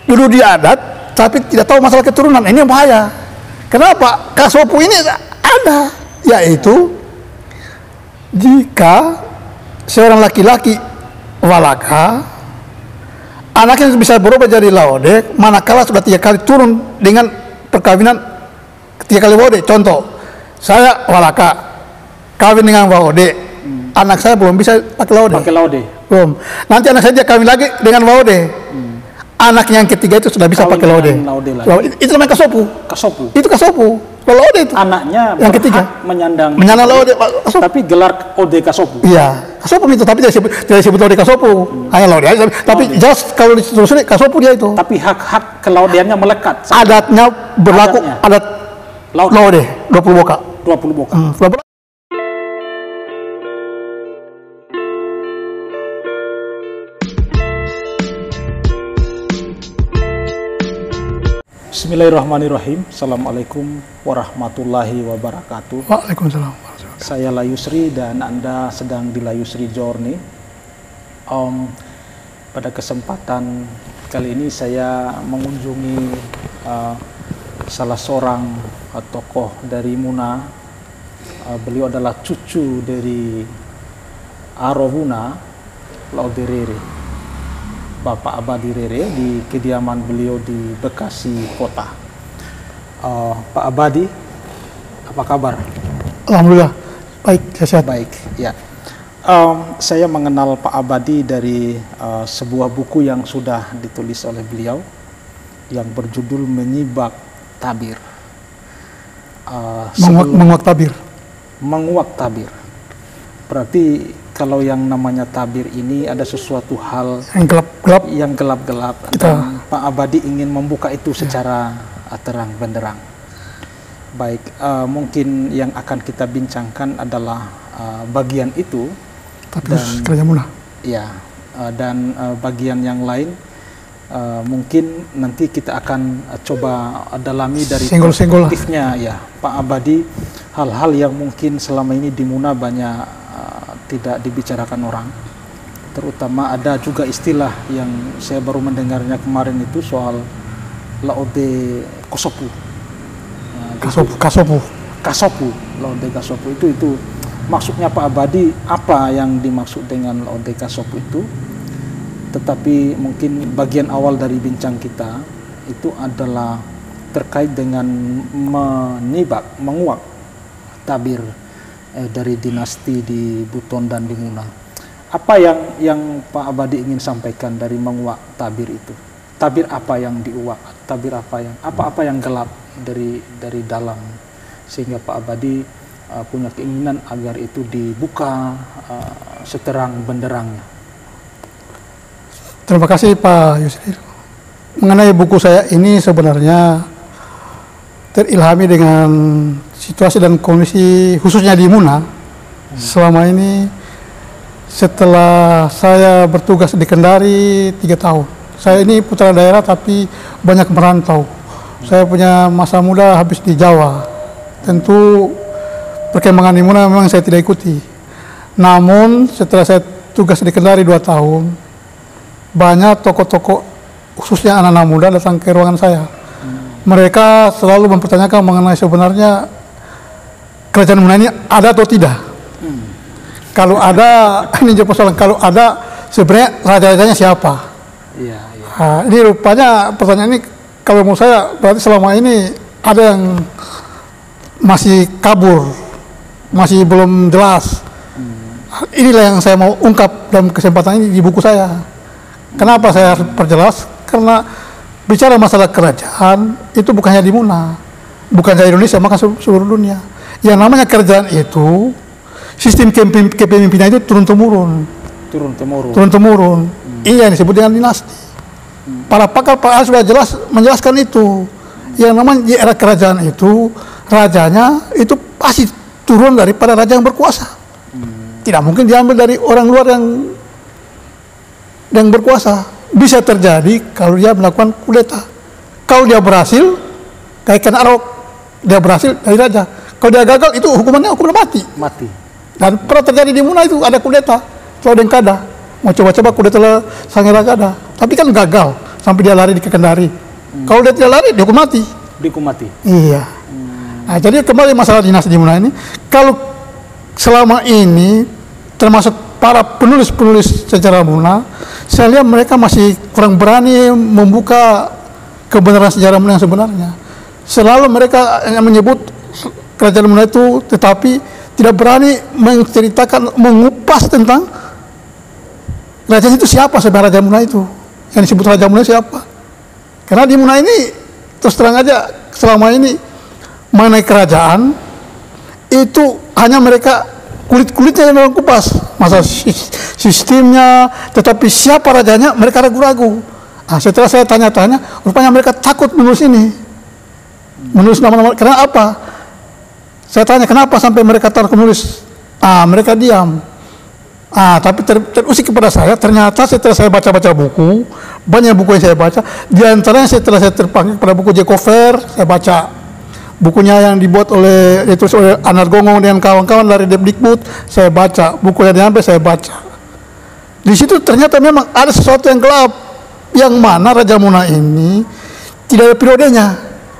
dulu dia adat, tapi tidak tahu masalah keturunan. Ini yang bahaya. Kenapa? Kasopu ini ada, yaitu jika seorang laki-laki walaka, anaknya bisa berubah jadi laode, manakala sudah 3 kali turun dengan perkawinan 3 kali wode. Contoh, saya walaka, kawin dengan wode, anak saya belum bisa pakai laude. Pakai laude. Belum. Nanti anak saya dia kawin lagi dengan laude. Anak yang ketiga itu sudah bisa pakai laude. Itu namanya kasopu. Kasopu. Itu kasopu. Laude itu. Anaknya yang ketiga menyandang laude. Tapi gelar ode kasopu. Iya, kasopu itu, tapi tidak disebut laude kasopu. Hanya laude aja. Tapi jelas kalau ditelusuri kasopu dia itu. Tapi hak kelaudeannya melekat. Adatnya berlaku adat laude 20 boka. 20 boka. Bismillahirrahmanirrahim. Assalamualaikum warahmatullahi wabarakatuh. Waalaikumsalam. Saya Layusri dan Anda sedang di Layusri Journey. Pada kesempatan kali ini saya mengunjungi salah seorang tokoh dari Muna. Beliau adalah cucu dari Arohuna Laude Rere, Bapak Abadi Rere, di kediaman beliau di Bekasi Kota. Pak Abadi, apa kabar? Alhamdulillah, baik, sehat. Baik, ya. Saya mengenal Pak Abadi dari sebuah buku yang sudah ditulis oleh beliau yang berjudul Menyibak Tabir. Menguak tabir. Menguak tabir. Berarti kalau yang namanya tabir ini ada sesuatu hal yang gelap-gelap, dan Pak Abadi ingin membuka itu secara terang benderang. Baik, mungkin yang akan kita bincangkan adalah bagian itu, dan kerja Muna. Ya, dan bagian yang lain mungkin nanti kita akan coba dalami dari perspektifnya ya Pak Abadi, hal-hal yang mungkin selama ini di Muna banyak tidak dibicarakan orang, terutama ada juga istilah yang saya baru mendengarnya kemarin itu soal laude kasopu. Kasopu, laude kasopu itu maksudnya Pak Abadi apa yang dimaksud dengan laude kasopu itu? Tetapi mungkin bagian awal dari bincang kita itu adalah terkait dengan menguak tabir dari dinasti di Buton dan di Muna. Apa yang Pak Abadi ingin sampaikan dari menguak tabir itu? Tabir apa yang diuak? Tabir apa yang gelap dari dalam, sehingga Pak Abadi punya keinginan agar itu dibuka seterang benderangnya. Terima kasih Pak Yusril. Mengenai buku saya ini sebenarnya terilhami dengan situasi dan kondisi khususnya di Muna. Selama ini setelah saya bertugas di Kendari 3 tahun. Saya ini putra daerah tapi banyak merantau. Saya punya masa muda habis di Jawa. Tentu perkembangan di Muna memang saya tidak ikuti. Namun setelah saya tugas di Kendari 2 tahun, banyak tokoh-tokoh khususnya anak-anak muda datang ke ruangan saya. Mereka selalu mempertanyakan mengenai sebenarnya kerajaan Muna ini ada atau tidak. Kalau ada, ini persoalan, kalau ada sebenarnya raja-rajanya siapa? Nah, ini rupanya pertanyaan ini kalau menurut saya berarti selama ini ada yang masih kabur, masih belum jelas. Inilah yang saya mau ungkap dalam kesempatan ini di buku saya. Kenapa saya harus perjelas? Karena bicara masalah kerajaan itu bukan hanya di Muna, bukan saja Indonesia, maka seluruh dunia. Yang namanya kerajaan itu sistem kepemimpinan itu turun temurun. Iya, yang disebut dengan dinasti. Para pakar sudah jelas menjelaskan itu. Yang namanya di era kerajaan itu rajanya itu pasti turun daripada raja yang berkuasa. Tidak mungkin diambil dari orang luar yang berkuasa. Bisa terjadi kalau dia melakukan kudeta. Kalau dia berhasil, kayak Ken Arok, dia berhasil dari raja. Kalau dia gagal, itu hukumannya mati. Dan pernah terjadi di Muna itu ada kudeta, Claudeng Kada. Mau coba-coba kudeta Sangeragada, tapi kan gagal. sampai dia lari ke Kendari. Kalau dia tidak lari, dihukum mati. Dihukum mati. Iya. Nah, jadi kembali masalah dinasti di Muna ini, kalau selama ini termasuk para penulis-penulis sejarah Muna, saya lihat mereka masih kurang berani membuka kebenaran sejarah Muna yang sebenarnya. Selalu mereka hanya menyebut kerajaan Muna itu, tetapi tidak berani menceritakan, mengupas tentang kerajaan itu siapa sebenarnya Raja Muna itu. Yang disebut Raja Muna siapa? Karena di Muna ini, terus terang aja, selama ini mengenai kerajaan itu hanya mereka kulit-kulitnya yang kupas, masa sistemnya, tetapi siapa rajanya mereka ragu-ragu. Nah, setelah saya tanya-tanya, rupanya mereka takut menulis ini, menulis nama-nama. Karena apa? Saya tanya kenapa sampai mereka takut menulis. Mereka diam. Tapi terusik kepada saya, ternyata setelah saya baca-baca buku, banyak buku yang saya baca, di antaranya setelah saya terpanggil pada buku Jekover, saya baca bukunya yang dibuat ditulis oleh Anar Gongong dengan kawan-kawan dari Depdikbud, saya baca, buku yang diambil saya baca. Di situ ternyata memang ada sesuatu yang gelap, yang mana Raja Muna ini tidak ada periodenya,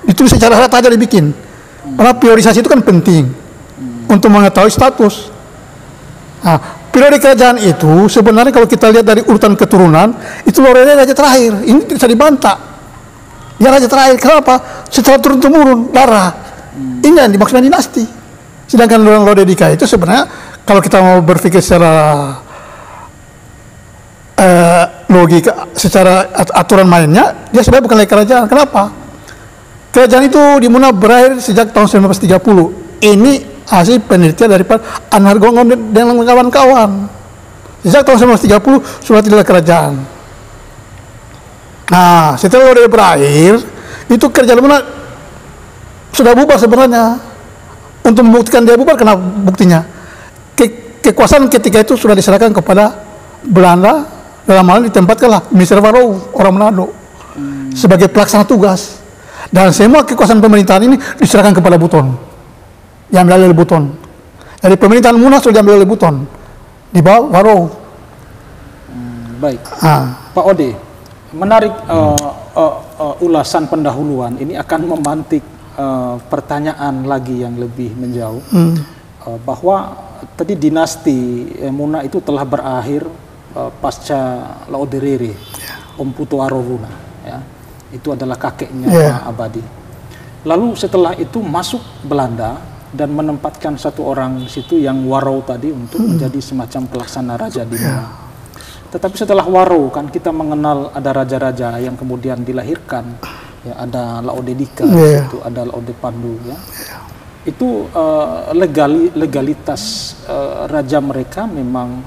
ditulis secara rata aja dibikin. Karena priorisasi itu kan penting untuk mengetahui status. Nah, periode kerajaan itu sebenarnya kalau kita lihat dari urutan keturunan, itu Lorele raja terakhir, ini tidak bisa dibantah. Dia raja terakhir, kenapa? Setelah turun-temurun, darah. Ini yang dimaksudkan dinasti. Sedangkan Lodedika itu sebenarnya, kalau kita mau berpikir secara logika, secara aturan mainnya, dia sebenarnya bukan lagi kerajaan. Kenapa? Kerajaan itu di Muna berakhir sejak tahun 1930. Ini hasil penelitian daripada Anar Gongong dan kawan-kawan. Sejak tahun 1930 sudah tidak ada kerajaan. Nah, setelah Lodede berakhir, itu kerajaan Muna sudah bubar sebenarnya. Untuk membuktikan dia bubar, kenapa buktinya? Kekuasaan ketika itu sudah diserahkan kepada Belanda, dalam hal ditempatkanlah Mr. Warou, orang Manado, sebagai pelaksana tugas. Dan semua kekuasaan pemerintahan ini diserahkan kepada Buton, diambil oleh Buton. Jadi pemerintahan Muna sudah diambil oleh Buton, di bawah Warou. Baik, Pak Ode, menarik ulasan pendahuluan ini akan memantik pertanyaan lagi yang lebih menjauh, bahwa tadi dinasti Muna itu telah berakhir pasca Laoderere, Om Putu Arovuna, ya. Itu adalah kakeknya Pak Abadi. Lalu setelah itu masuk Belanda dan menempatkan satu orang situ yang Warou tadi untuk menjadi semacam pelaksana raja di Muna. Tetapi setelah Warou kan kita mengenal ada raja-raja yang kemudian dilahirkan, ya, ada Laodedika, itu ada Laode Pandu, ya. Itu legalitas raja mereka memang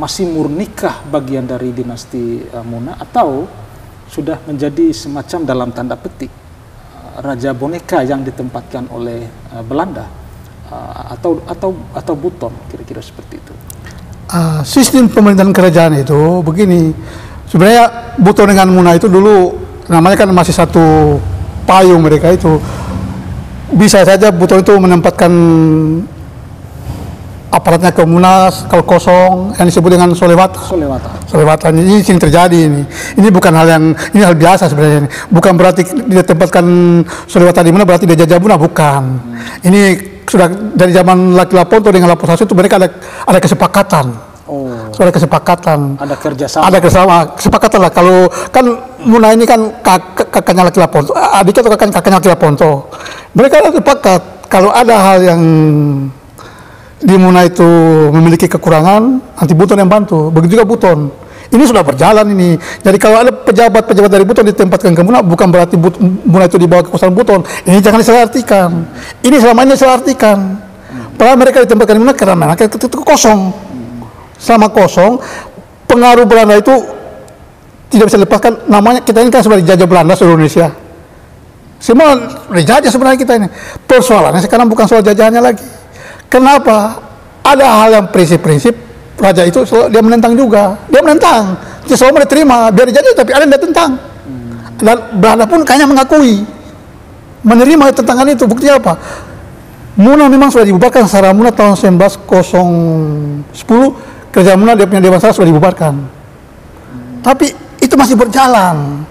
masih murnikah bagian dari dinasti Muna, atau sudah menjadi semacam dalam tanda petik raja boneka yang ditempatkan oleh Belanda, atau Buton, kira-kira seperti itu. Sistem pemerintahan kerajaan itu begini, sebenarnya Buton dengan Muna itu dulu namanya kan masih satu payung mereka itu. Bisa saja Buton itu menempatkan aparatnya ke Munas kalau kosong, yang disebut dengan solewata. Solewata ini sering terjadi ini. Ini bukan hal yang, ini hal biasa sebenarnya. Bukan berarti dia tempatkan solewata di mana berarti dia jajah Muna, bukan. Ini sudah dari zaman Laki Laponto dengan Laposasu itu mereka ada kesepakatan. Ada kesepakatan. Ada kerjasama. Ada kerjasama, kesepakatan lah. Kalau kan Muna ini kan kakaknya Laki Laponto, adiknya atau kakaknya Laki Laponto. Mereka ada sepakat kalau ada hal yang di Muna itu memiliki kekurangan, nanti Buton yang bantu. Begitu juga Buton. Ini sudah berjalan ini. Jadi kalau ada pejabat-pejabat dari Buton ditempatkan ke Muna, bukan berarti Muna itu dibawa kekuasaan Buton. Ini jangan disalahartikan. Ini selama ini disalahartikan. Padahal mereka ditempatkan di Muna karena mereka itu kosong. Selama kosong, pengaruh Belanda itu tidak bisa dilepaskan. Namanya kita ini kan sebagai jajah Belanda seluruh Indonesia. Semua dijajah sebenarnya kita ini. Persoalannya sekarang bukan soal jajahannya lagi. Kenapa? Ada hal yang prinsip-prinsip raja itu dia menentang juga. Dia menentang. Dia selalu diterima, biar dijajah tapi ada yang dia tentang. Dan Belanda pun kayaknya mengakui, menerima tentangan itu. Buktinya apa? Muna memang sudah dibubarkan secara Muna tahun 1910. Kerajaan Muna dia punya Dewan Sara sudah dibubarkan. Tapi itu masih berjalan.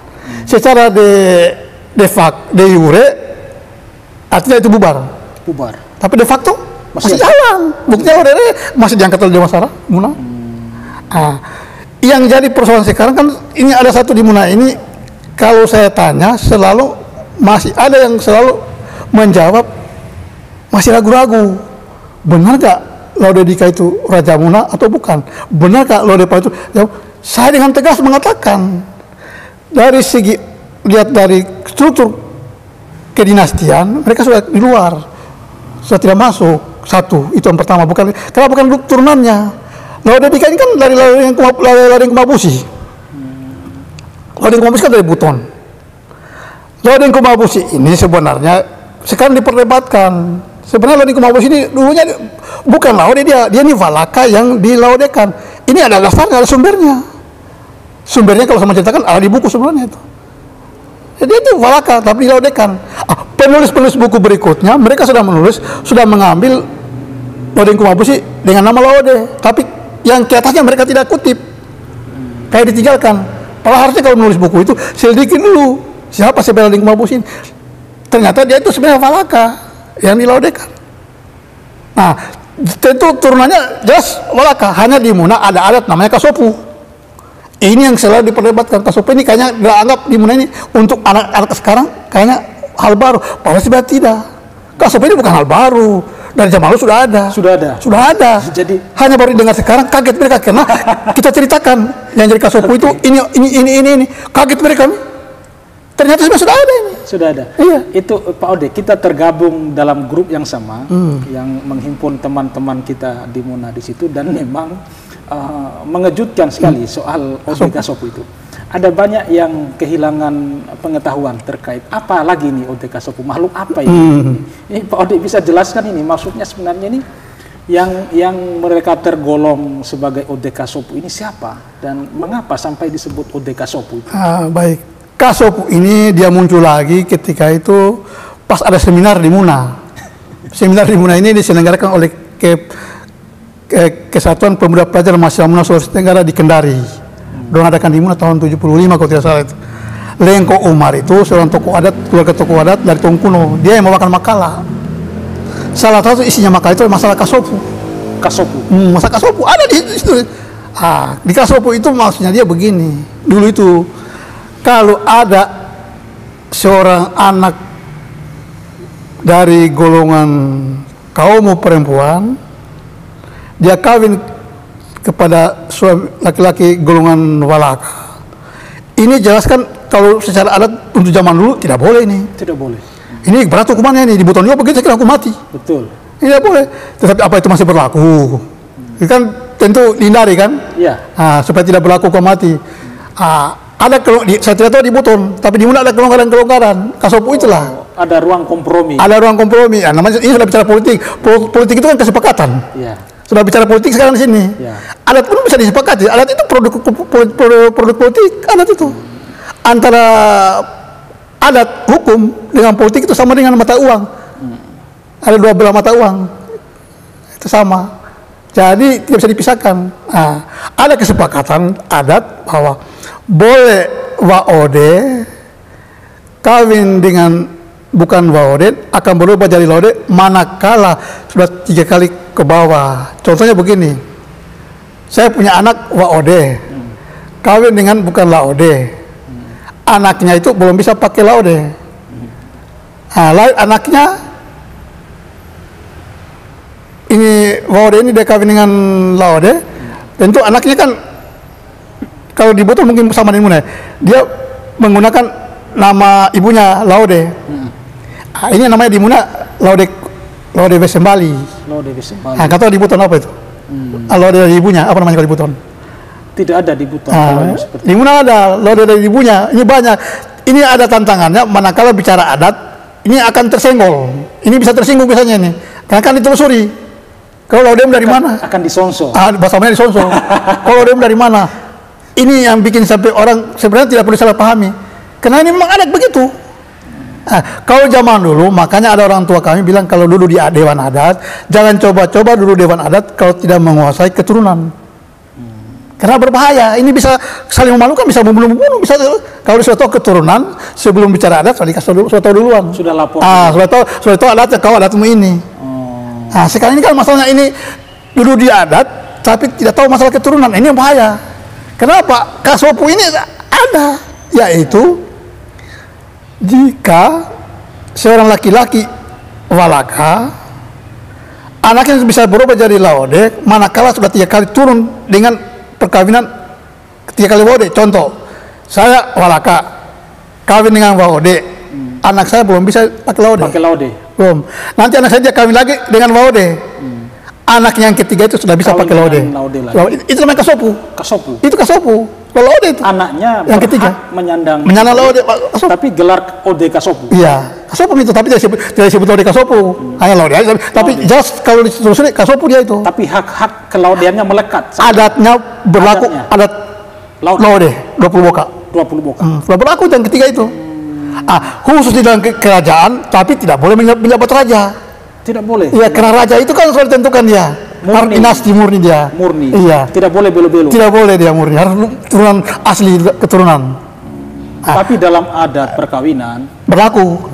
Secara de jure artinya itu bubar. Tapi de facto masih jalan. Buktinya Laude masih diangkat oleh Dewan Sara Muna. Yang jadi persoalan sekarang kan ini ada satu di Muna ini, kalau saya tanya selalu masih ada yang selalu menjawab masih ragu-ragu. Benar gak Laude Dika itu Raja Muna atau bukan? Benar gak Laude Pala itu? Ya, saya dengan tegas mengatakan dari segi lihat dari struktur kedinastian mereka sudah di luar, sudah tidak masuk. Satu itu yang pertama, bukan karena bukan turunannya. Laude Dika ini kan dari Laude Kumabusi. Laude Kumabusi kan dari Buton. Laude Kumabusi ini sebenarnya sekarang diperdebatkan. Sebenarnya Laude Kumabusi ini dulunya bukan Laude, dia ini Valaka yang dilaudekan. Ini ada dasarnya, ada sumbernya. Sumbernya kalau saya menceritakan ada di buku sebenarnya itu. Jadi itu Valaka tapi dilaudekan. Penulis-penulis buku berikutnya mereka sudah menulis, sudah mengambil Laude Kumabusi dengan nama Laude, tapi yang ke atasnya mereka tidak kutip, kayak ditinggalkan. Padahal harusnya kalau menulis buku itu selidikin dulu siapa sebenarnya Laude Kumabusi. Ternyata dia itu sebenarnya Valaka yang dilaudekan. Nah, tentu turunannya jelas Valaka. Hanya di Muna ada adat namanya Kasopu. Ini yang selalu diperdebatkan. Kasopu ini kayaknya dianggap di Muna ini untuk anak-anak sekarang kayaknya hal baru. Padahal sebenarnya tidak. Kasopu ini bukan hal baru. Dari zaman lalu sudah ada. Jadi hanya baru didengar sekarang, kaget mereka karena kita ceritakan yang jadi Kasopu itu ini kaget mereka. Ternyata sudah ada ini. Sudah ada. Iya. Itu Pak Ode, kita tergabung dalam grup yang sama yang menghimpun teman-teman kita di Muna di situ, dan memang mengejutkan sekali soal Ode Kasopu itu. Ada banyak yang kehilangan pengetahuan terkait apa lagi nih Ode Kasopu, makhluk apa ini? Ini Pak Ode bisa jelaskan ini maksudnya sebenarnya ini yang mereka tergolong sebagai Ode Kasopu ini siapa dan mengapa sampai disebut Ode Kasopu itu? Baik, Kasopu ini dia muncul lagi ketika itu pas ada seminar di Muna. Seminar di Muna ini diselenggarakan oleh Kesatuan Pemuda Pelajar Mahasiswa Muna Sulawesi Tenggara di Kendari. Dorang adakan di Muna tahun 75 kalau tidak salah itu. Lengko Umar itu seorang tokoh adat, keluarga tokoh adat dari Tongkuno. Dia yang membawakan makalah. Salah satu isinya makalah itu masalah Kasopu. Masalah Kasopu ada di situ. Di Kasopu itu maksudnya dia begini. Dulu itu kalau ada seorang anak dari golongan kaum perempuan, dia kawin kepada suami laki-laki golongan Valaka. Ini jelaskan kalau secara adat untuk zaman dulu tidak boleh ini. Tidak boleh. Ini berat hukumannya ini, di Buton juga begitu, saya kira hukum mati. Betul. Tidak boleh. Tetapi apa itu masih berlaku? Ini kan tentu dihindari kan? Iya. Supaya tidak berlaku hukum mati. Ada saya tidak tahu di Buton, tapi di Muna ada kelonggaran-kelonggaran. Kasopu itulah. Ada ruang kompromi. Ada ruang kompromi. Namanya ini sudah bicara politik. Politik itu kan kesepakatan. Iya. Sudah bicara politik sekarang di sini. Ya. Adat pun bisa disepakati. Adat itu produk politik. Adat itu antara adat hukum dengan politik itu sama dengan mata uang. Ada dua belah mata uang. Itu sama. Jadi tidak bisa dipisahkan. Ada kesepakatan adat bahwa boleh Waode kawin dengan bukan Waode akan berubah jadi Laude manakala sudah 3 kali ke bawah. Contohnya begini, saya punya anak Waode kawin dengan bukan Laude, anaknya itu belum bisa pakai Laude. Anaknya ini Waode ini dia kawin dengan Laude, tentu anaknya kan kalau di Buton mungkin sama dengan Muna, dia menggunakan nama ibunya Laude. Ini namanya di Muna Laude Besembali. Kata di Buton apa itu? Laude dari ibunya, apa namanya kalau di Buton? Tidak ada di Buton. Di Muna ada Laude dari ibunya. Ini banyak. Ini ada tantangannya. Manakala bicara adat, ini akan tersenggol. Ini bisa tersinggung biasanya nih. Karena kan ditelusuri. Kalau Laude dari mana? Akan disonsor. Bahasanya disonsor. Kalau Laude dari mana? Ini yang bikin sampai orang sebenarnya tidak perlu salah pahami. Karena ini memang adat begitu. Kalau zaman dulu, makanya ada orang tua kami bilang kalau dulu di Dewan Adat, jangan coba-coba dulu Dewan Adat kalau tidak menguasai keturunan. Karena berbahaya, ini bisa saling memalukan, bisa membunuh-membunuh, bisa kalau sudah tahu keturunan sebelum bicara adat sudah tahu duluan. Sudah lapor. Sudah tahu adatnya, kau adatmu ini. Nah, sekarang ini kan masalahnya ini dulu dia adat, tapi tidak tahu masalah keturunan. Ini yang bahaya. Kenapa? Kasopu ini ada, yaitu jika seorang laki-laki walaka, anaknya bisa berubah jadi laode, manakala sudah 3 kali turun dengan perkawinan 3 kali laode. Contoh, saya walaka, kawin dengan laode, anak saya belum bisa pakai laode. Belum. Nanti anak saya dia kawin lagi dengan laode. Anak yang ketiga itu sudah bisa pakai laode. Itu namanya kasopu. Itu kasopu. Kalau laode itu. Anaknya yang ketiga menyandang laode. Tapi gelar ode kasopu. Iya, kasopu itu, tapi tidak disebut laode kasopu. Hanya laode aja. Tapi just kalau ditelusuri kasopu dia itu. Tapi hak kelaudeannya melekat. Adatnya berlaku, adat laode 20 boka. 20 boka. Sudah berlaku yang ketiga itu. Khusus di dalam kerajaan, tapi tidak boleh menjabat raja. Tidak boleh. Iya, karena raja itu kan sudah ditentukan dia. Harus dinasti murni dia. Murni. Iya. Tidak boleh belo-belo. Tidak boleh dia murni. Harus turunan asli keturunan. Tapi dalam adat perkawinan berlaku.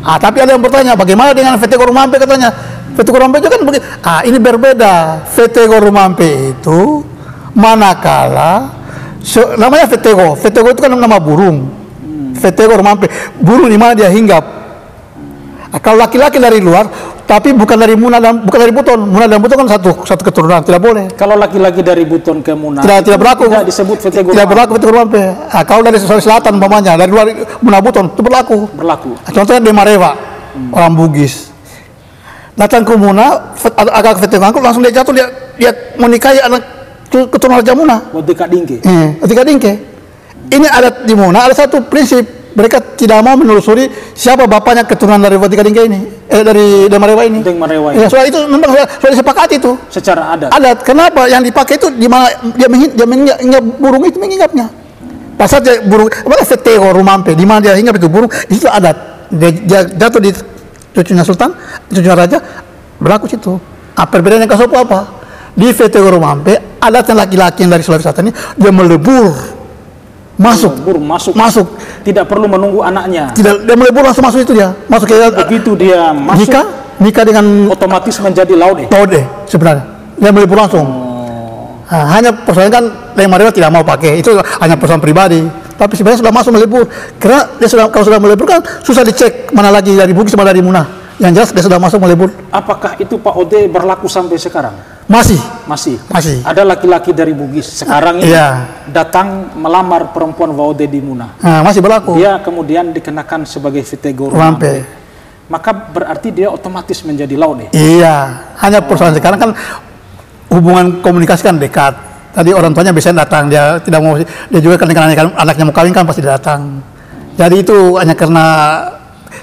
Tapi ada yang bertanya, bagaimana dengan Vete Gorumampe katanya? Vete Gorumampe itu kan begitu. Ini berbeda. Vete Gorumampe itu manakala namanya Vetego. Vetego itu kan nama burung. Vete Gorumampe, burung di mana dia hinggap. Kalau laki-laki dari luar, tapi bukan dari Muna dan bukan dari Buton. Muna dan Buton kan satu keturunan, tidak boleh. Kalau laki-laki dari Buton ke Muna, tidak berlaku. Tidak disebut Vete Gorumampe. Tidak berlaku Vete Gorumampe. Kalau dari selatan umpamanya, dari luar Muna Buton itu berlaku. Contohnya Demarewa, orang Bugis. Datang ke Muna, agak Vete Gorumampe, langsung dia jatuh, dia menikahi anak keturunan Raja Muna. Wadika Dingke. Wadika Dingke. Ini adat di Muna, ada satu prinsip, mereka tidak mau menelusuri siapa bapaknya keturunan dari Wadika Dingke ini, dari Demarewa ini. Ya, soal itu memang sudah disepakati itu. Secara adat. Kenapa yang dipakai itu di mana dia mengingat burung itu mengingatnya. Pasal dia burung, Vete Gorumampe, di mana dia hinggap itu burung, itu adat. Dia jatuh di cucunya Sultan, cucunya Raja, berlaku situ. Perbedaannya kasopo apa? Di Vete Gorumampe, adatnya laki-laki yang dari Sulawesi Selatan ini dia melebur. Masuk. Tidak perlu menunggu anaknya. Tidak, dia melebur langsung masuk itu dia. Masuk ke begitu dia masuk. Nikah dengan otomatis menjadi laude. Laude sebenarnya. Dia melebur langsung. Hanya persoalan kan Demarewa tidak mau pakai. Itu hanya persoalan pribadi. Tapi sebenarnya sudah masuk melebur. Karena dia kalau sudah melebur kan susah dicek mana lagi dari Bugis sama dari Muna. Yang jelas dia sudah masuk melebur. Apakah itu Pak Ode berlaku sampai sekarang? Masih. Ada laki-laki dari Bugis sekarang ini datang melamar perempuan Waude di Muna. Masih berlaku. Dia kemudian dikenakan sebagai Vete Gorumampe. Maka berarti dia otomatis menjadi laude. Iya. Hanya persoalan sekarang kan hubungan komunikasi kan dekat. Tadi orang tuanya biasanya datang, dia tidak mau, dia juga kan anaknya mau kawin kan pasti datang. Jadi itu hanya karena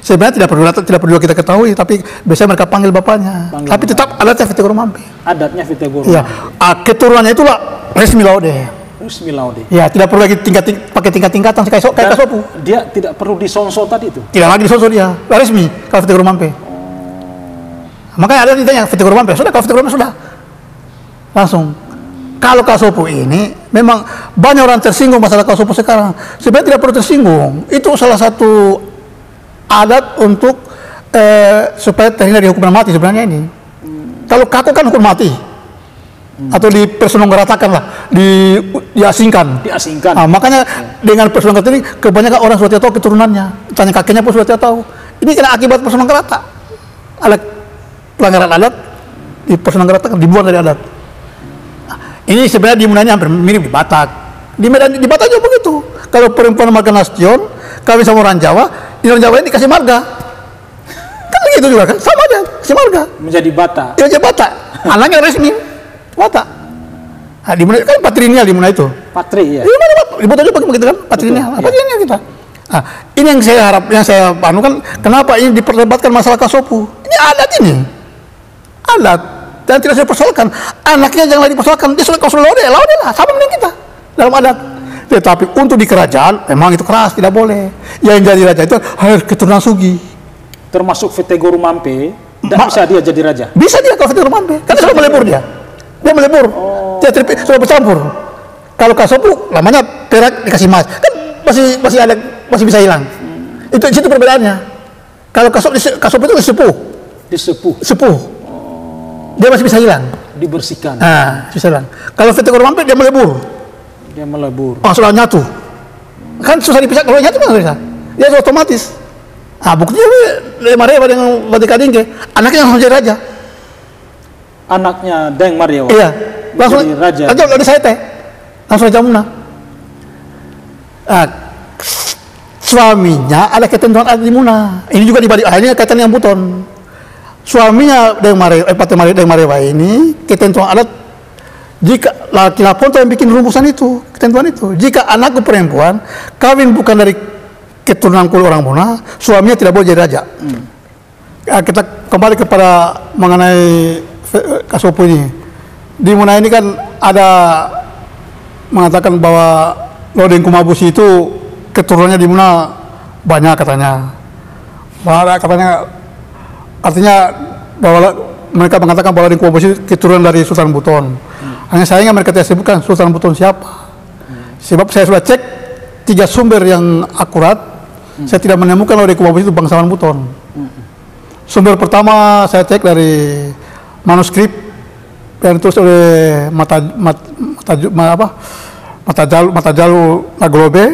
sebenarnya tidak perlu kita ketahui, tapi biasanya mereka panggil bapaknya. Tapi tetap adatnya Vete Gorumampe. Adatnya Vete Gorumampe. Iya. Keturunannya itulah resmi laude. Ya, tidak perlu lagi pakai tingkat-tingkatan kayak kasopu. Dia tidak perlu disonso tadi itu. Tidak lagi disonso dia, resmi kalau Vete Gorumampe. Makanya ada ditanya Vete Gorumampe, sudah kalau Vete Gorumampe sudah langsung. Kalau kasopu ini memang banyak orang tersinggung masalah kasopu sekarang. Sebenarnya tidak perlu tersinggung. Itu salah satu adat untuk supaya terhindar dari hukuman mati sebenarnya ini. Kalau kaku kan hukum mati atau dipersononggaratakan lah, diasingkan. Makanya dengan persononggarata ini kebanyakan orang sudah tidak tahu keturunannya, tanya kakeknya pun sudah tidak tahu. Ini kena akibat persononggarata. Ada pelanggaran adat dipersononggaratakan, dibuang dari adat. Ini sebenarnya di Munanya hampir mirip di Batak. Di Batak juga begitu. Kalau perempuan marga Nasution kawin sama orang Jawa, di orang Jawa ini dikasih marga. Kan begitu juga kan, sama aja, kasih marga. Menjadi Batak. Ya, menjadi Batak. Anaknya resmi Batak. Nah, di Muna kan patrinial di Muna itu. Patri ya. Di Batak juga begitu kan, patrinial. Patrinial kita. Nah, ini yang saya harap, yang saya kan, kenapa ini diperdebatkan masalah kasopu? Ini adat ini. Adat. Dan tidak saya persoalkan. Anaknya jangan lagi dipersoalkan. Dia sudah laude lah, sama dengan kita dalam adat. Tetapi untuk di kerajaan memang itu keras, tidak boleh. Yang jadi raja itu harus keturunan Sugi. Termasuk Vete Gorumampe, tidak bisa dia jadi raja. Bisa dia kalau Vete Gorumampe, karena sudah melebur dia. Dia melebur. Dia sudah bercampur. Kalau kasopu namanya perak dikasih emas. Kan masih bisa hilang. Itu situ perbedaannya. Kalau kasopu itu disepuh. Dia masih bisa hilang. Dibersihkan. Nah, bisa hilang. Kalau veteran mampir dia melebur. Sudah nyatu. Kan susah dipisah, kalau nyatu kan bisa. Dia otomatis. Nah, buktinya Deng Marewa dengan Batika Dingke, anaknya langsung jadi raja. Anaknya Deng Marewa? Iya. Langsung jadi raja. Langsung saya teh. Langsung Raja Muna. Nah, suaminya ada ketentuan adat di Muna. Ini juga dibalik akhirnya kaitan dengan Buton. Suaminya Deng Marewa ini ketentuan adat, jika laki-laki yang bikin rumusan itu, ketentuan itu, jika anakku perempuan kawin bukan dari keturunan kulit orang Muna, suaminya tidak boleh jadi raja. Ya, kita kembali kepada mengenai kasopu ini. Di Muna ini kan ada mengatakan bahwa Lodeng Kumabusi itu keturunannya di Muna banyak katanya. Artinya bahwa mereka mengatakan bahwa Lodeng Kumabusi keturunan dari Sultan Buton. Hanya sayangnya mereka tidak sebutkan Sultan Buton siapa. Sebab saya sudah cek 3 sumber yang akurat, saya tidak menemukan Lodeng Kumabusi itu bangsawan Buton. Sumber pertama saya cek dari manuskrip yang ditulis oleh Matajalu Naglobe,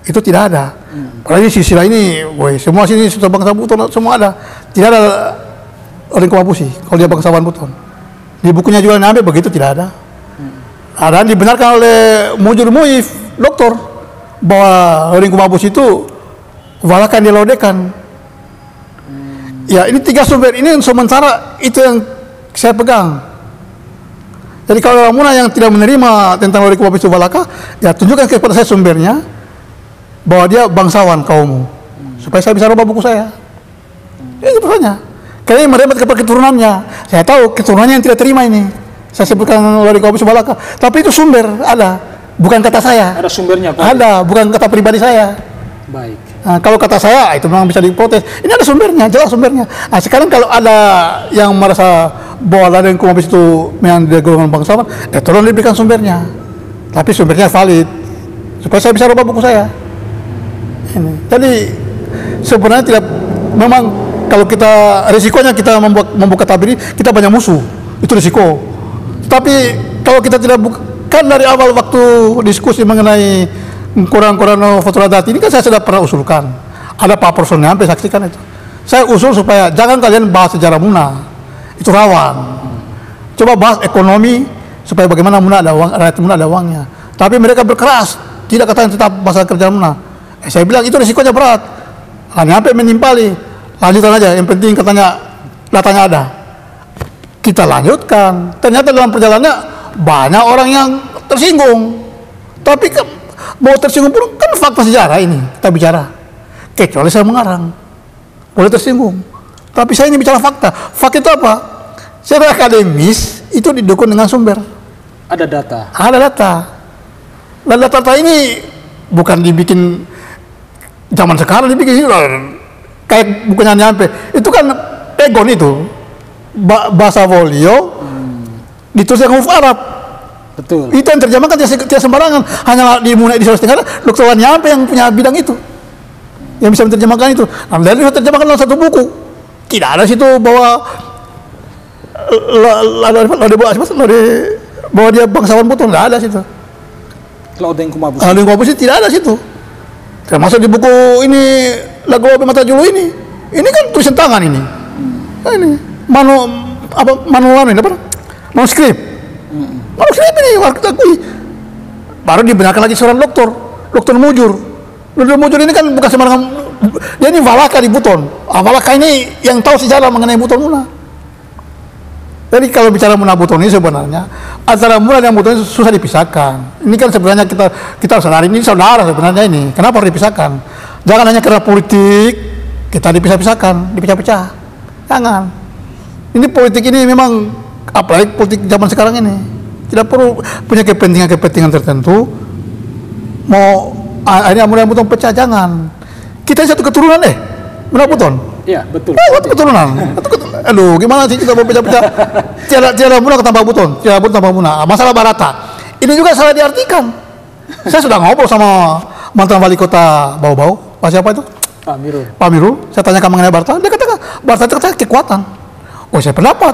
itu tidak ada. Padahal silsilah ini, semua sini sudah bangsa Buton, semua ada. Tidak ada Lodeng Kumabusi kalau dia bangsawan Buton. Di bukunya juga Nabe begitu tidak ada. Dan dibenarkan oleh Mujur Muif, doktor, bahwa Lodeng Kumabusi itu walakan dilodekan. Ya, ini 3 sumber ini sementara itu yang saya pegang. Jadi kalau orang Muna yang tidak menerima tentang Lodeng Kumabusi Walaka, ya tunjukkan kepada saya sumbernya bahwa dia bangsawan kaummu, supaya saya bisa rubah buku saya. Itu pertanyaan. Karena merembet kepada keturunannya. Saya tahu keturunannya yang tidak terima ini. Saya sebutkan Lodeng Kumabusi Walaka, tapi itu sumber ada, bukan kata saya. Ada sumbernya, Pak? Ada, bukan kata pribadi saya. Baik. Nah, kalau kata saya itu memang bisa diprotes. Ini ada sumbernya, jelas sumbernya. Nah, sekarang kalau ada yang merasa bahwa Lodeng Kumabusi itu memang dia golongan bangsawan, tolong diberikan sumbernya. Tapi sumbernya valid, supaya saya bisa rubah buku saya. Ini. Jadi sebenarnya tidak, memang kalau kita risikonya kita membuka tabir ini, kita banyak musuh, itu risiko. Tapi kalau kita tidak bukan dari awal waktu diskusi mengenai Quran Fathul Adat ini kan saya sudah pernah usulkan. Ada Pak Personnya sampai saksikan itu. Saya usul supaya jangan kalian bahas sejarah Muna, itu rawan. Coba bahas ekonomi supaya bagaimana Muna ada uang, rakyat Muna ada uangnya. Tapi mereka berkeras, tidak katakan tetap bahasa kerja Muna. Saya bilang itu risikonya berat. Hanya sampai menimpali. Lanjutan aja, yang penting katanya datanya ada. Kita lanjutkan. Ternyata dalam perjalanannya banyak orang yang tersinggung. Tapi mau tersinggung pun kan fakta sejarah ini kita bicara. Kecuali saya mengarang, boleh tersinggung. Tapi saya ini bicara fakta. Fakta itu apa? Secara akademis itu didukung dengan sumber. Ada data. Ada data. Dan data ini bukan dibikin zaman sekarang, dibikin kayak bukannya nyampe. Itu kan Pegon itu bahasa Wolio ditulis dengan huruf Arab. Betul. Itu yang terjemahkan tidak sembarangan. Hanya di Muna di Sulawesi Tenggara, Dr. Wanyampe yang punya bidang itu, yang bisa menerjemahkan itu. Nah, dari itu terjemahkan dalam satu buku. Tidak ada situ bahwa bahwa dia bangsawan Buton, tidak ada situ. Lodeng Kumabusi. Lodeng Kumabusi tidak ada situ. Termasuk di buku ini Naglobe Matajulu ini. Ini kan tulisan tangan ini. Nah, ini manual ini apa? Manuskrip. Manuskrip ini waktu akui. Baru dibenarkan lagi seorang dokter Mujur. Dokter Mujur ini kan bukan sembarangan. Dia ini Walaka di Buton. Walaka ini yang tahu sejarah mengenai Buton Muna. Jadi kalau bicara Muna Buton ini sebenarnya antara Muna dan Buton ini susah dipisahkan. Ini kan sebenarnya kita sadari ini saudara sebenarnya ini. Kenapa harus dipisahkan? Jangan hanya karena politik kita dipisah-pisahkan, dipecah-pecah. Jangan. Ini politik ini memang apalagi politik zaman sekarang ini tidak perlu punya kepentingan tertentu. Mau akhirnya Muna Buton pecah, jangan. Kita satu keturunan Muna Buton. Iya, betul. Satu keturunan. Aduh, gimana sih kita mau pecah-pecah? Tiada Muna tambah Buton, tiada Buton tambah Muna. Masalah Barata. Ini juga salah diartikan. Saya sudah ngobrol sama mantan wali kota Bau-Bau. Pak siapa itu? Pak Mirul. Pak Mirul. Saya tanyakan mengenai Barata. Dia katakan Barata itu katanya kekuatan. Oh, saya pendapat.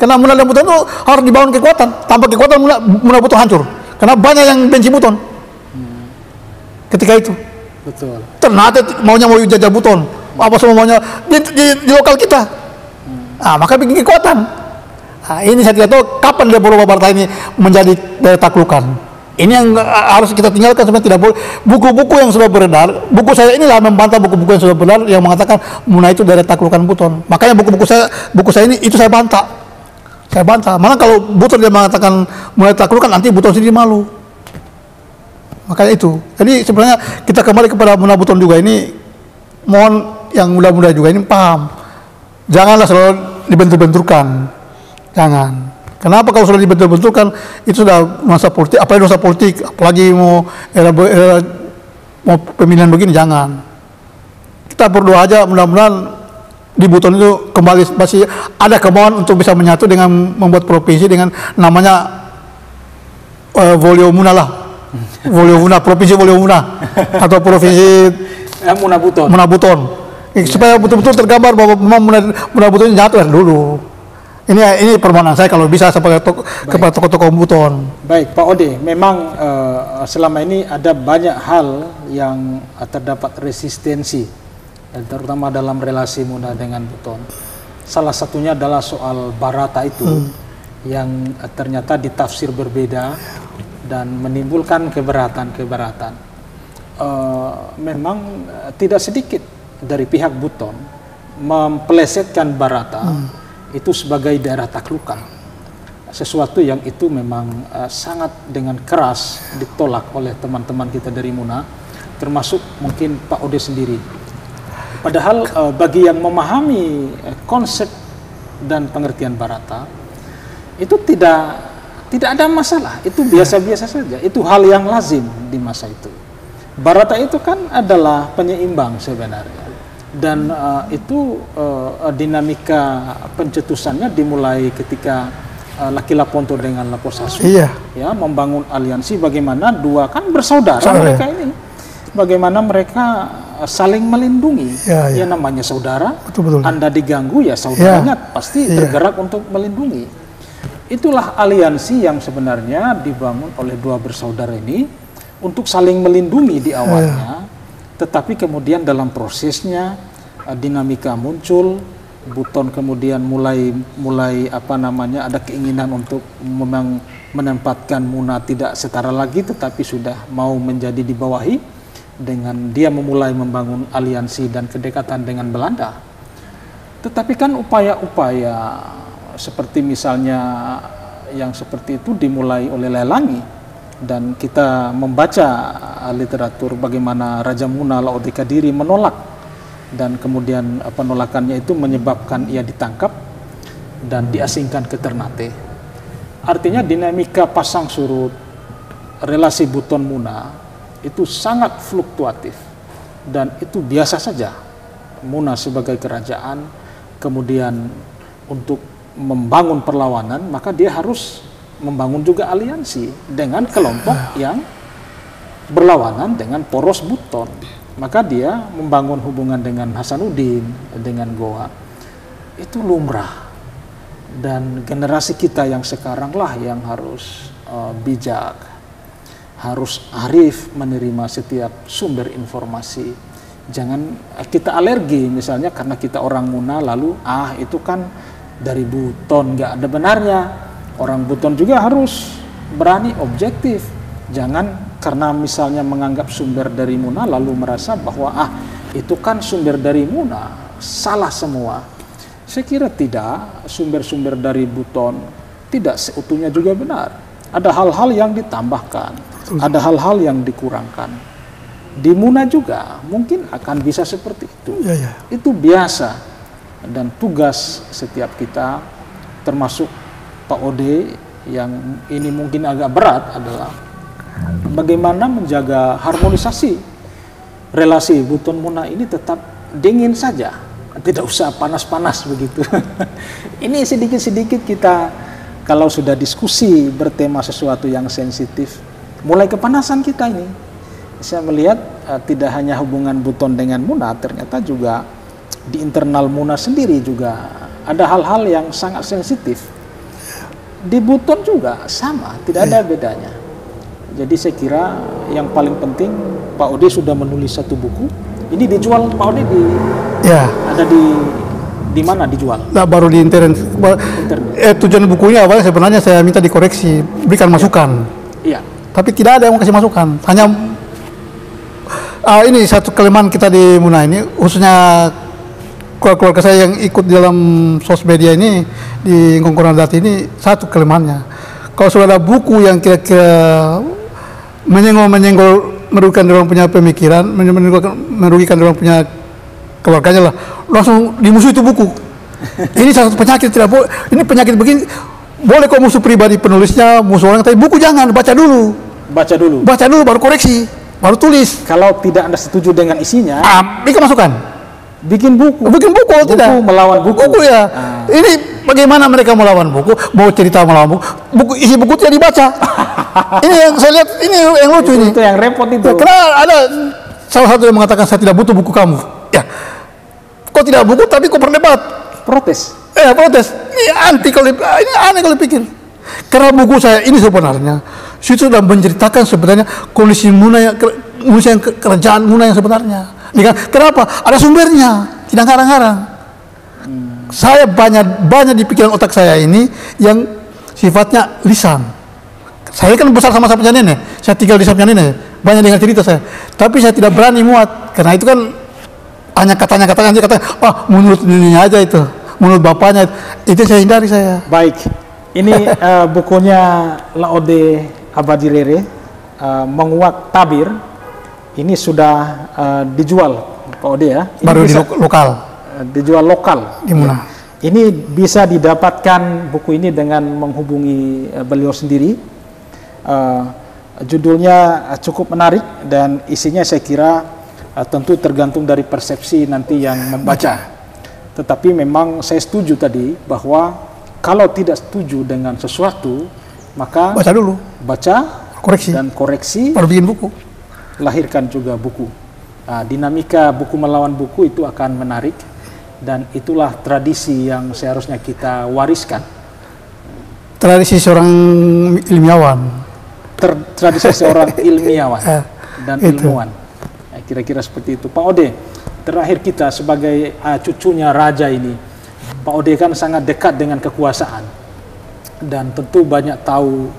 Karena Muna dan Buton itu harus dibangun kekuatan. Tanpa kekuatan Muna Buton hancur. Karena banyak yang benci Buton. Ketika itu. Betul. Ternyata maunya mau jajah Buton. Apa semua maunya di lokal kita. Maka bikin kekuatan. Ini saya tidak tahu kapan dia berubah Barata ini menjadi daya taklukan. Ini yang harus kita tinggalkan, sebenarnya tidak boleh. Buku-buku yang sudah beredar, buku saya inilah membantah buku-buku yang sudah beredar yang mengatakan Muna itu daya taklukan Buton. Makanya buku saya ini itu saya bantah. Saya bantah. Mana kalau Buton dia mengatakan Muna taklukan, nanti Buton sendiri malu. Makanya itu. Jadi sebenarnya kita kembali kepada Muna Buton juga ini, mohon yang muda-muda juga ini paham. Janganlah selalu dibentur-benturkan. Jangan. Kenapa kalau sudah dibentur-benturkan itu sudah masa politik, apalagi dosa politik, apalagi mau pemilihan begini, jangan. Kita berdoa aja mudah-mudahan di Buton itu kembali masih ada kemauan untuk bisa menyatu dengan membuat provinsi dengan namanya Wolio Muna lah. Wolio Muna, provinsi Wolio Muna atau provinsi Muna Buton. Muna Buton. Supaya betul-betul tergambar bahwa Muna Buton ini nyatu dulu. Ini permohonan saya kalau bisa sebagai kepada tokoh-tokoh Buton. Baik, Pak Ode, memang selama ini ada banyak hal yang terdapat resistensi, terutama dalam relasi Muna dengan Buton. Salah satunya adalah soal Barata itu, yang ternyata ditafsir berbeda dan menimbulkan keberatan. Memang tidak sedikit dari pihak Buton mempelesetkan Barata itu sebagai daerah taklukan, sesuatu yang itu memang sangat dengan keras ditolak oleh teman-teman kita dari Muna, termasuk mungkin Pak Ode sendiri. Padahal bagi yang memahami konsep dan pengertian Barata itu tidak ada masalah, itu biasa-biasa saja, itu hal yang lazim di masa itu. Barata itu kan adalah penyeimbang sebenarnya. Dan itu dinamika pencetusannya dimulai ketika Laki Laponto dengan Laposasu, ya, membangun aliansi. Bagaimana dua kan bersaudara mereka ini, bagaimana mereka saling melindungi. Ya namanya saudara, betul. Anda diganggu ya saudaranya pasti tergerak untuk melindungi. Itulah aliansi yang sebenarnya dibangun oleh dua bersaudara ini untuk saling melindungi di awalnya. Tetapi kemudian dalam prosesnya dinamika muncul, Buton kemudian mulai ada keinginan untuk memang menempatkan Muna tidak setara lagi, tetapi sudah mau menjadi dibawahi dengan dia memulai membangun aliansi dan kedekatan dengan Belanda. Tetapi kan upaya-upaya seperti misalnya yang seperti itu dimulai oleh Lelangi, dan kita membaca literatur bagaimana Raja Muna Laode Kadiri menolak, dan kemudian penolakannya itu menyebabkan ia ditangkap dan diasingkan ke Ternate. Artinya dinamika pasang surut relasi Buton Muna itu sangat fluktuatif, dan itu biasa saja. Muna sebagai kerajaan kemudian untuk membangun perlawanan, maka dia harus membangun juga aliansi dengan kelompok yang berlawanan dengan poros Buton. Maka dia membangun hubungan dengan Hasanuddin, dengan Goa. Itu lumrah. Dan generasi kita yang sekarang lah yang harus bijak, harus arif menerima setiap sumber informasi. Jangan kita alergi misalnya karena kita orang Muna lalu itu kan dari Buton, nggak ada benarnya. Orang Buton juga harus berani objektif. Jangan karena misalnya menganggap sumber dari Muna lalu merasa bahwa itu kan sumber dari Muna, salah semua. Saya kira tidak, sumber-sumber dari Buton tidak seutuhnya juga benar. Ada hal-hal yang ditambahkan, ada hal-hal yang dikurangkan. Di Muna juga mungkin akan bisa seperti itu. Itu biasa. Dan tugas setiap kita, termasuk Pak Ode, yang ini mungkin agak berat adalah bagaimana menjaga harmonisasi relasi Buton Muna ini tetap dingin saja, tidak usah panas-panas begitu. Ini sedikit-sedikit kita kalau sudah diskusi bertema sesuatu yang sensitif, mulai kepanasan kita ini. Saya melihat tidak hanya hubungan Buton dengan Muna, ternyata juga di internal Muna sendiri juga ada hal-hal yang sangat sensitif. Di Buton juga sama, tidak ada bedanya. Jadi saya kira yang paling penting Pak Ode sudah menulis satu buku. Ini dijual Pak Ode ada di mana dijual? Nah, baru di internet. Tujuan bukunya awalnya sebenarnya saya minta dikoreksi, berikan masukan. Iya. Tapi tidak ada yang mau kasih masukan. Hanya ini satu kelemahan kita di Muna ini, khususnya keluarga saya yang ikut dalam sosmed media ini di Ngongkoran Dati ini, satu kelemahannya. Kalau sudah ada buku yang kira-kira menyenggol merugikan orang punya pemikiran, merugikan orang punya keluarganya lah, langsung dimusuhi itu buku. Ini salah satu penyakit, tidak boleh. Ini penyakit begini. Boleh kok musuh pribadi penulisnya, musuh orang, tapi buku jangan, baca dulu. Baca dulu. Baca dulu, baru koreksi, baru tulis. Kalau tidak Anda setuju dengan isinya, bikin masukan. Bikin buku. Bikin buku, tidak. Melawan buku. Buku ya. Ini bagaimana mereka melawan buku? Mau cerita melawan buku, isi buku tidak dibaca. Ini yang saya lihat, ini yang lucu ini. Itu yang repot itu. Ya, karena ada salah satu yang mengatakan saya tidak butuh buku kamu. Ya, kok tidak buku tapi kok berdebat. Protes. Protes. Ini anti kalau ini aneh kalau pikir. Karena buku saya ini sebenarnya sudah menceritakan sebenarnya kondisi Muna yang kerajaan Muna yang sebenarnya. Kenapa? Ada sumbernya, tidak ngarang-ngarang. Saya banyak di pikiran otak saya ini yang sifatnya lisan. Saya kan besar sama punya nenek, saya tinggal di samping nenek, banyak dengar cerita saya. Tapi saya tidak berani muat, karena itu kan hanya katanya, menurut neneknya aja itu, menurut bapaknya itu saya hindari saya. Baik, ini bukunya Laode Abadi Rere, Menguak Tabir. Ini sudah dijual Pak Ode ya? Ini baru di lokal. Dijual lokal. Di Muna. Ini bisa didapatkan buku ini dengan menghubungi beliau sendiri. Judulnya cukup menarik dan isinya saya kira tentu tergantung dari persepsi nanti yang membaca. Tetapi memang saya setuju tadi bahwa kalau tidak setuju dengan sesuatu, maka baca dulu. Baca, koreksi. Dan koreksi. Baru bikin buku. Lahirkan juga buku. Dinamika buku melawan buku itu akan menarik dan itulah tradisi yang seharusnya kita wariskan. Tradisi seorang ilmiawan. Tradisi seorang ilmiawan dan ilmuwan. Kira-kira seperti itu. Pak Ode, terakhir kita sebagai cucunya raja ini, Pak Ode kan sangat dekat dengan kekuasaan dan tentu banyak tahu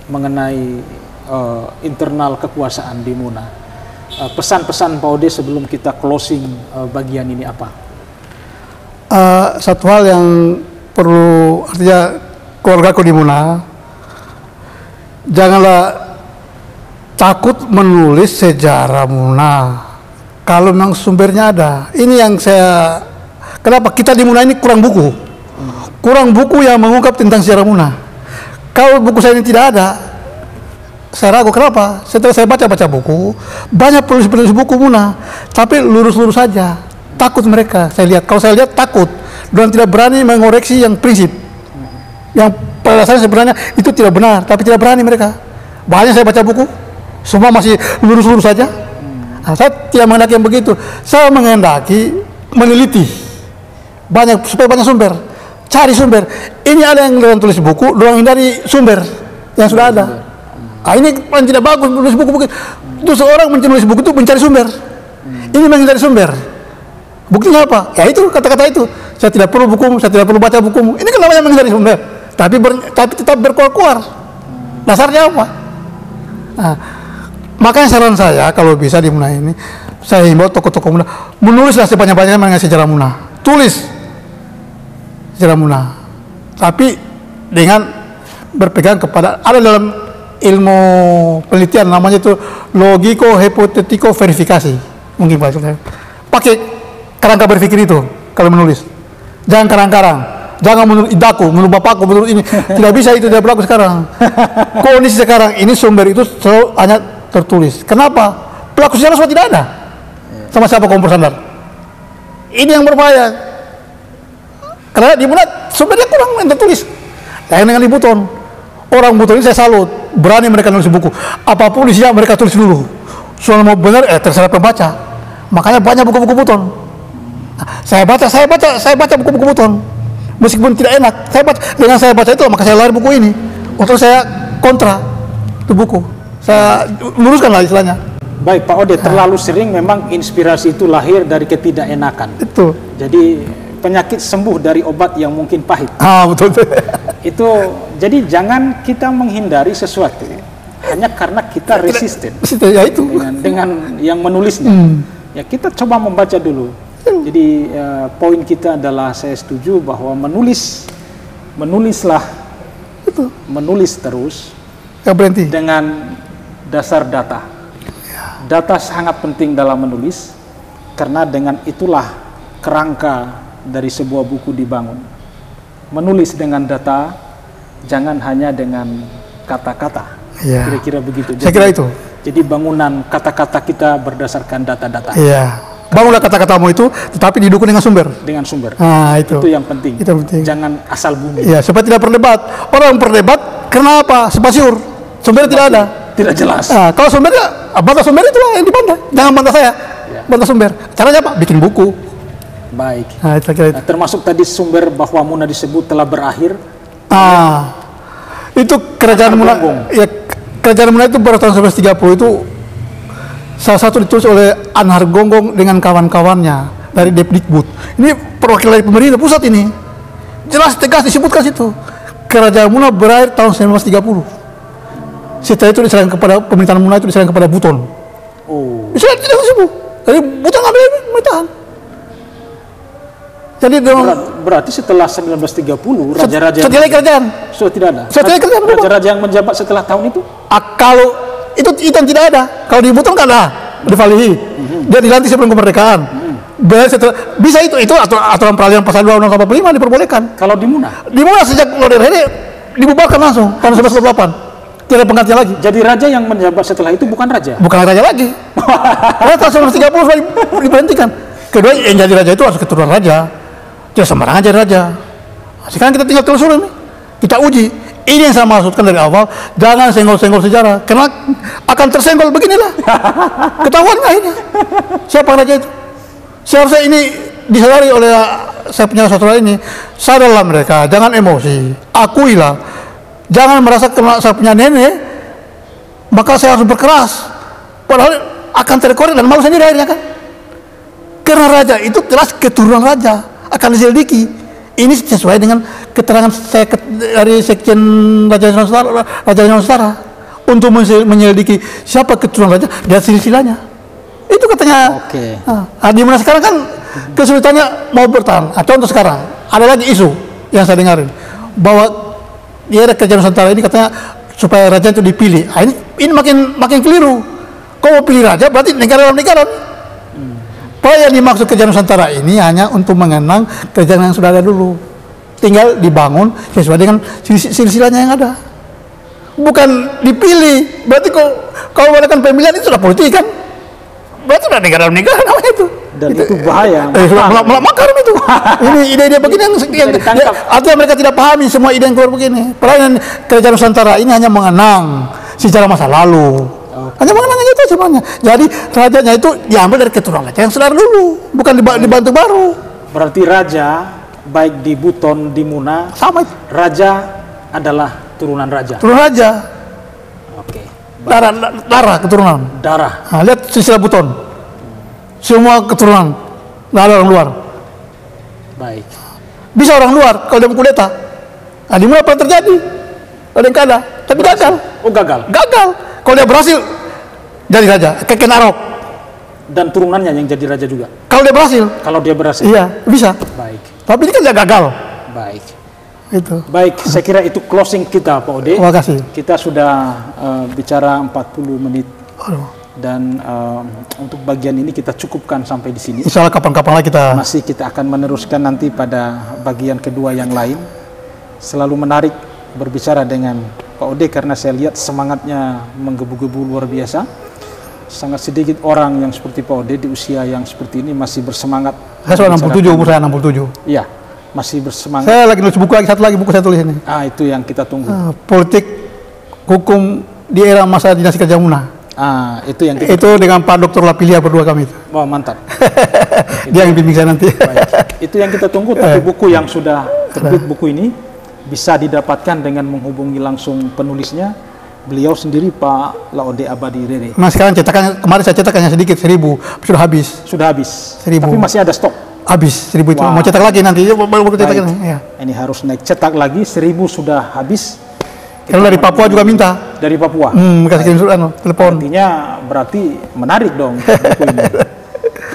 mengenai internal kekuasaan di Muna. Pesan-pesan Pak Ode sebelum kita closing bagian ini apa? Satu hal yang perlu, artinya keluargaku di Muna, janganlah takut menulis sejarah Muna kalau memang sumbernya ada. Ini yang saya, kenapa kita di Muna ini kurang buku, kurang buku yang mengungkap tentang sejarah Muna. Kalau buku saya ini tidak ada, saya ragu. Kenapa? Setelah saya baca buku, banyak penulis-penulis buku Muna, tapi lurus-lurus saja. Takut mereka, saya lihat. Kalau saya lihat takut, dan tidak berani mengoreksi yang prinsip, yang pada dasarnya sebenarnya itu tidak benar, tapi tidak berani mereka. Banyak saya baca buku, semua masih lurus-lurus saja. Nah, saya tidak menghendaki yang begitu. Saya menghendaki meneliti banyak, supaya banyak sumber. Cari sumber. Ini ada yang dalam tulis buku, doang hindari sumber yang sudah ada. Ini yang tidak bagus menulis buku. Itu seorang menulis buku itu mencari sumber. Ini menghindari sumber. Buktinya apa? Ya itu kata-kata itu. Saya tidak perlu bukumu, saya tidak perlu baca bukumu. Ini kan namanya menghindari sumber. Tapi tetap berkuar-kuar. Dasarnya apa? Nah, makanya saran saya kalau bisa di Muna ini, saya himbau tokoh-tokoh Muna, menulislah sebanyak-banyaknya mengenai sejarah Muna. Tulis sejarah Muna. Tapi dengan berpegang kepada, ada dalam ilmu penelitian namanya itu logiko hipotetiko verifikasi. Mungkin Pak, pakai kerangka berpikir itu kalau menulis. Jangan karang-karang, jangan menurut idaku, menurut bapakku, menurut ini. Tidak bisa, itu tidak berlaku sekarang. Kondisi sekarang ini sumber itu selalu hanya tertulis. Kenapa? Pelaku sejarah semua tidak ada. Sama siapa kamu bersandar? Ini yang berbahaya. Karena di Muna sebenarnya kurang yang tertulis. Yang dengan di Buton, orang Buton ini saya salut, berani mereka nulis buku. Apapun isinya mereka tulis dulu. Soal mau benar, terserah pembaca. Makanya banyak buku-buku Buton. Nah, saya baca buku-buku Buton. Meskipun tidak enak, dengan saya baca itu maka saya lahir buku ini. Untuk saya kontra itu buku. Saya luruskan lah istilahnya. Baik Pak Ode, terlalu sering memang inspirasi itu lahir dari ketidakenakan. Itu. Jadi penyakit sembuh dari obat yang mungkin pahit. Betul. Itu jadi jangan kita menghindari sesuatu hanya karena kita resisten. Ya itu. Dengan yang menulisnya. Ya kita coba membaca dulu. Jadi poin kita adalah saya setuju bahwa menulislah itu. Menulis terus. Gak berhenti. Dengan dasar data. Data sangat penting dalam menulis karena dengan itulah kerangka dari sebuah buku dibangun. Menulis dengan data, jangan hanya dengan kata-kata. Ya. Kira-kira begitu. Saya kira itu. Jadi bangunan kata-kata kita berdasarkan data-data. Iya. Bangunlah kata-katamu itu, tetapi didukung dengan sumber. Dengan sumber. Itu. Itu yang penting. Itu penting. Jangan asal bumi. Iya, supaya tidak berdebat. Orang berdebat, kenapa? Spasiur. Sumber tidak ada. Tidak jelas. Kalau sumbernya, bantah sumber itu yang dibantah. Jangan bantah saya. Ya. Bantah sumber. Caranya apa? Bikin buku. Baik. Itu. Termasuk tadi sumber bahwa Muna disebut telah berakhir. Itu kerajaan Muna. Ya, kerajaan Muna itu pada tahun 1930 itu salah satu ditulis oleh Anhar Gonggong dengan kawan-kawannya dari Depdikbud. Ini perwakilan dari pemerintah pusat ini. Jelas tegas disebutkan situ. Kerajaan Muna berakhir tahun 1930. Setelah itu diserahkan kepada pemerintahan Muna, itu diserahkan kepada Buton. Bisa tidak disebut. Jadi Buton ngambil pemerintahan. Jadi berarti setelah 1930 raja-raja setelah kerajaan sudah tidak ada. Setelah kerajaan raja-raja yang menjabat setelah tahun itu? Kalau itu yang tidak ada. Kalau di Buton kan ada, di Valihi. Dia dilantik sebelum kemerdekaan. Bisa itu aturan peralihan pasal 2 Undang-Undang 45 diperbolehkan. Kalau di Muna? Di Muna sejak Lodeh ini dibubarkan langsung tahun 1928. Tidak penggantian lagi. Jadi raja yang menjabat setelah itu bukan raja? Bukan raja lagi. Karena tahun 1930 sudah diberhentikan. Kedua yang jadi raja itu harus keturunan raja. Tidak sembarangan jadi raja. Sekarang kita tinggal telusuri ini. Kita uji. Ini yang saya maksudkan dari awal. Jangan senggol-senggol sejarah. Karena akan tersenggol beginilah. Ketahuan akhirnya. Siapa raja itu? Seharusnya ini disadari oleh saya punya saudara ini. Sadarlah mereka. Jangan emosi. Akuilah. Jangan merasa karena saya punya nenek, maka saya harus berkeras. Padahal akan terkorek dan malu sendiri akhirnya kan. Karena raja itu jelas keturunan raja, akan diselidiki. Ini sesuai dengan keterangan saya dari Sekjen Raja Nusantara untuk menyelidiki siapa keturunan raja dan silsilahnya. Itu katanya. Oke. Di mana sekarang kan kesulitannya mau bertahan. Contoh sekarang ada lagi isu yang saya dengarin bahwa di era kerajaan Nusantara ini katanya supaya raja itu dipilih. Ini makin keliru. Kau mau pilih raja berarti negara dalam negara. Yang dimaksud kerajaan Nusantara ini hanya untuk mengenang kerajaan yang sudah ada dulu. Tinggal dibangun sesuai dengan silsilahnya yang ada. Bukan dipilih. Berarti kalau mengadakan pemilihan itu sudah politik kan? Berarti sudah negara dalam negara namanya itu. Dan itu bahaya. Makar itu. Ini ide-ide begini yang artinya mereka tidak pahami semua ide yang keluar begini. Padahal kerajaan Nusantara ini hanya mengenang sejarah masa lalu. Hanya mengenang itu semuanya. Jadi rajanya itu diambil dari keturunan raja yang sudah dulu, bukan dibantu baru. Berarti raja baik di Buton, di Muna, sama itu. Raja adalah turunan raja. Turunan raja. Oke. Darah keturunan. Darah. Lihat silsilah Buton. Semua keturunan, nggak ada orang luar. Baik. Bisa orang luar kalau dia kudeta. Di mana pernah terjadi? Ada yang kada, tapi gagal. Gagal. Gagal. Kalau dia berhasil jadi raja, Keken Arok. Dan turunannya yang jadi raja juga. Kalau dia berhasil. Kalau dia berhasil. Iya, bisa. Baik. Tapi ini kan dia gagal. Baik. Itu. Baik, saya kira itu closing kita, Pak Ode. Terima kasih. Kita sudah bicara 40 menit. Dan untuk bagian ini kita cukupkan sampai di sini. Insya Allah kapan-kapan lagi kita akan meneruskan nanti pada bagian kedua yang lain. Selalu menarik berbicara dengan Pak Ode karena saya lihat semangatnya menggebu-gebu luar biasa. Sangat sedikit orang yang seperti Pak Ode di usia yang seperti ini masih bersemangat. Saya sudah 67, umur saya 67. Iya, Masih bersemangat. Saya lagi nulis buku lagi, satu lagi buku saya tulis ini. Itu yang kita tunggu. Politik hukum di era masa dinasti Kerajaan Muna. Itu yang kita itu dengan Pak Dr. Lapilia berdua kami itu. Wah, mantap. Dia yang bimbing saya nanti. Baik. Itu yang kita tunggu, tapi buku yang sudah terbit buku ini bisa didapatkan dengan menghubungi langsung penulisnya. Beliau sendiri Pak Laode Abadi Rere. Nah sekarang cetakannya, kemarin saya cetak hanya sedikit, 1000, sudah habis. Sudah habis. 1000. Tapi masih ada stok. Habis 1000 itu. Mau cetak lagi nanti, baru cetak lagi. Ya. Ini harus naik cetak lagi, 1000 sudah habis. Kalau dari Papua juga minta. Dari Papua. Kasih kirim surat, telepon. Artinya berarti menarik dong buku ini.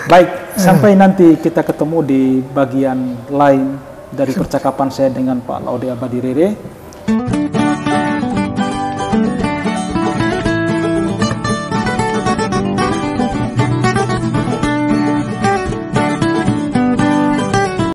Baik, sampai nanti kita ketemu di bagian lain dari percakapan saya dengan Pak Laode Abadi Rere.